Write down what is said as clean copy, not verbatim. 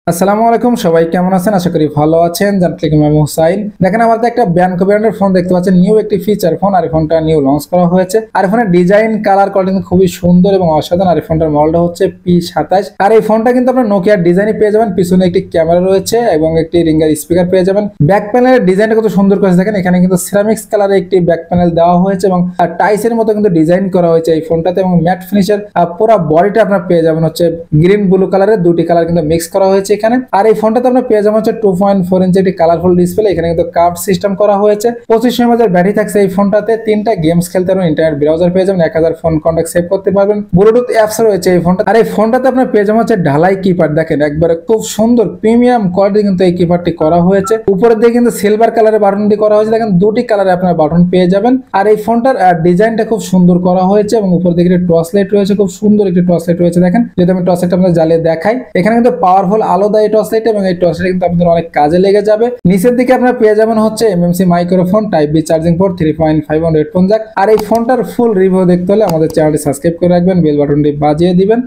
আসসালামু আলাইকুম, সবাই কেমন আছেন? আশা করি ভালো আছেন। জানতলিকুম, আমি হুসাইন। দেখেন আমাদের একটা ব্যানকো ব্র্যান্ডের ফোন দেখতে পাচ্ছেন, নিউ একটি ফিচার ফোন। আর এই ফোনটা নিউ লঞ্চ করা হয়েছে। আর এই ফোনের ডিজাইন, কালার, কোয়ালিটি খুবই সুন্দর এবং অসাধারণ। আর এই ফোনটার মডেলটা হচ্ছে P27। আর এই ফোনটা কিন্তু আপনার নোকিয়ার ডিজাইনে পেয়ে যাবেন। পিছনে একটি ক্যামেরা রয়েছে এবং একটি রিঙ্গার স্পিকার পেয়ে যাবেন। ব্যাক প্যানেলের ডিজাইনটা কত সুন্দর করেছে দেখেন। এখানে কিন্তু সিরামিক্স কালারের একটি ব্যাক প্যানেল দেওয়া হয়েছে এবং টাইসের মতো কিন্তু ডিজাইন করা হয়েছে এই ফোনটাতে, এবং ম্যাট ফিনিশের পুরো বডিটা আপনার পেয়ে যাবেন হচ্ছে গ্রিন ব্লু কালারের, দুটি কালার কিন্তু মিক্স করা হয়েছে এখানে। আর এই ফোনটাতে আপনার পেয়ে যাবেন হচ্ছে 2.4 ইঞ্চি একটি কালারফুল ডিসপ্লে। এখানে কিন্তু কার্ভ সিস্টেম করা হয়েছে। 25 mAh ব্যাটারি থাকছে এই ফোনটাতে। 3টা গেমস খেলতে পারবেন, ইন্টারনেট ব্রাউজার পেয়ে যাবেন, 1000 ফোন কন্টাক্ট সেভ করতে পারবেন, ব্লুটুথ অ্যাপস রয়েছে এই ফোনটা। আর এই ফোনটাতে আপনার পেয়ে যাবেন হচ্ছে ঢালাই কিপ্যাড। দেখেন একবারে খুব সুন্দর প্রিমিয়াম কোয়ালিটি কিন্তু এই কিপ্যাডটি করা হয়েছে। উপরের দিকে কিন্তু সিলভার কালারের বাটনটি করা হয়েছে। দেখেন দুটি কালারে আপনার বাটন পেয়ে যাবেন। আর এই ফোনটার ডিজাইনটা খুব সুন্দর করা হয়েছে এবং উপর দিকে টর্চ লাইট রয়েছে, খুব সুন্দর একটি টর্চ লাইট রয়েছে। দেখেন যদি আমি টর্চ লাইট আপনাদের জ্বালিয়ে দেখাই, এখানে কিন্তু পাওয়ারফুল আলো দেয় এই টর্চ লাইট, এবং এই টর্চ লাইট কিন্তু আপনাদের অনেক কাজে লেগে যাবে। নিচের দিকে আপনারা পেয়ে যাবেন হচ্ছে MMC microphone, type B charging port, 3.5 headphone jack. আর এই ফোনটার ফুল রিভিউ দেখতে হলে আমাদের চ্যানেলটি সাবস্ক্রাইব করে রাখবেন, বেল বাটনটি বাজিয়ে দিবেন।